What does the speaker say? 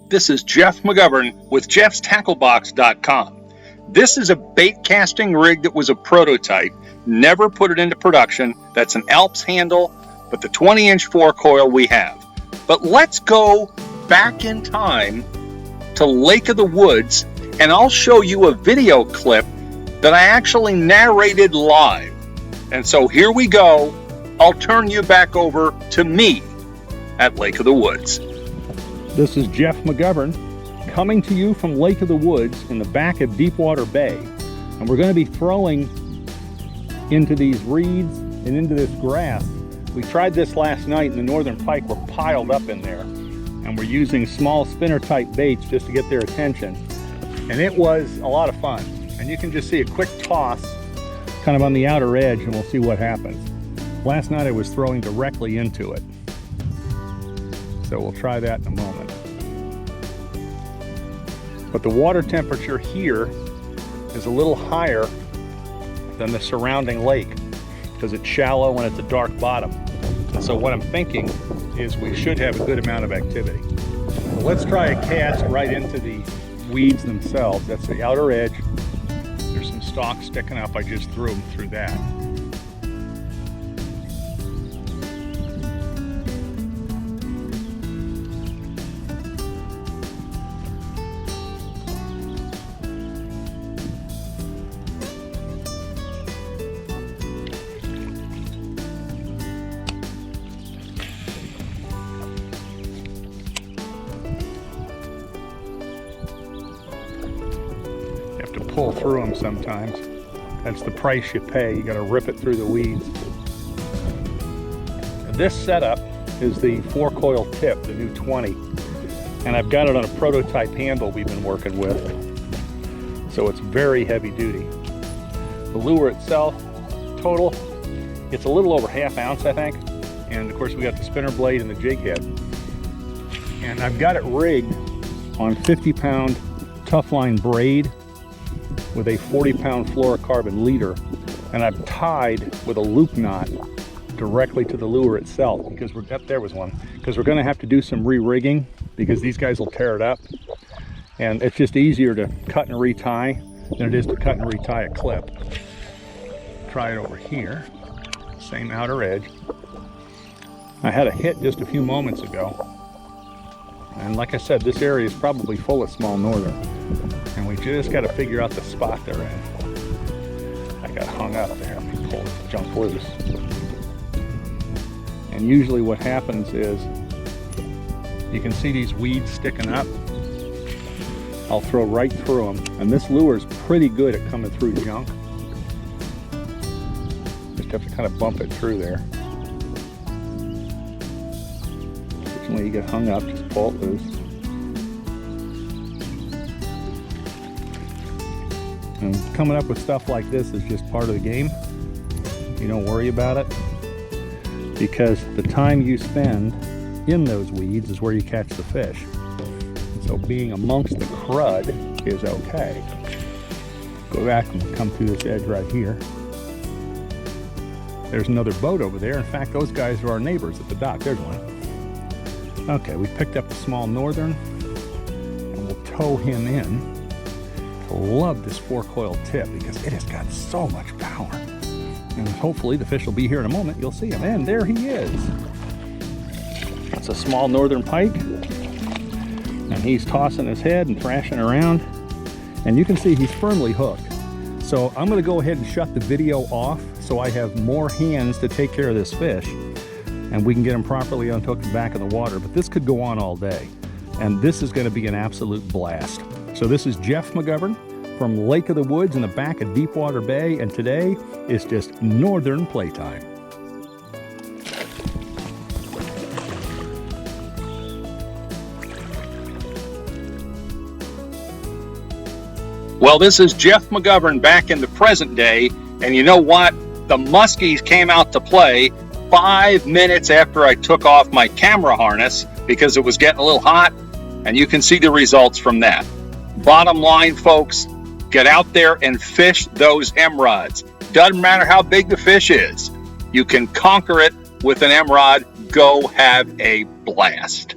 This is Jeff McGovern with Jeff'sTackleBox.com. This is a bait casting rig that was a prototype. Never put it into production. That's an Alps handle, but the 20-inch 4-coil we have. But let's go back in time to Lake of the Woods, and I'll show you a video clip that I actually narrated live. And so here we go. I'll turn you back over to me at Lake of the Woods. This is Jeff McGovern coming to you from Lake of the Woods in the back of Deepwater Bay. And we're going to be throwing into these reeds and into this grass. We tried this last night and the northern pike were piled up in there. And we're using small spinner type baits just to get their attention. And it was a lot of fun. And you can just see a quick toss kind of on the outer edge and we'll see what happens. Last night I was throwing directly into it. So we'll try that in a moment. But the water temperature here is a little higher than the surrounding lake because it's shallow and it's a dark bottom. And so what I'm thinking is we should have a good amount of activity. So let's try a cast right into the weeds themselves. That's the outer edge. There's some stalks sticking up. I just threw them through that. Pull through them sometimes. That's the price you pay. You got to rip it through the weeds. This setup is the 4-coil tip, the new 20, and I've got it on a prototype handle we've been working with, so it's very heavy duty. The lure itself, total, it's a little over ½ ounce, I think, and of course we got the spinner blade and the jig head, and I've got it rigged on 50-pound tough line braid with a 40-pound fluorocarbon leader, and I've tied with a loop knot directly to the lure itself because we're up there was one because we're going to have to do some re-rigging because these guys will tear it up, and it's just easier to cut and retie than it is to cut and retie a clip. Try it over here, same outer edge. I had a hit just a few moments ago, and like I said, this area is probably full of small northern. And we just got to figure out the spot they're in. I got hung up there. Let me pull this junk loose. And usually what happens is you can see these weeds sticking up. I'll throw right through them. And this lure is pretty good at coming through junk. Just have to kind of bump it through there. Occasionally you get hung up, just pull it loose. And coming up with stuff like this is just part of the game. You don't worry about it because the time you spend in those weeds is where you catch the fish. So being amongst the crud is okay. Go back and come through this edge right here. There's another boat over there. In fact, those guys are our neighbors at the dock. There's one. Okay, we picked up the small northern and we'll tow him in. Love this 4-coil tip because it has got so much power, and hopefully the fish will be here in a moment. You'll see him, and there he is. That's a small northern pike, and he's tossing his head and thrashing around, and you can see he's firmly hooked. So I'm going to go ahead and shut the video off so I have more hands to take care of this fish and we can get him properly unhooked and back in the water. But this could go on all day, and this is going to be an absolute blast. So this is Jeff McGovern from Lake of the Woods in the back of Deepwater Bay, and today is just northern playtime. Well, this is Jeff McGovern back in the present day, and you know what? The muskies came out to play 5 minutes after I took off my camera harness because it was getting a little hot, and you can see the results from that. Bottom line, folks, get out there and fish those Emmrods. Doesn't matter how big the fish is. You can conquer it with an Emmrod. Go have a blast.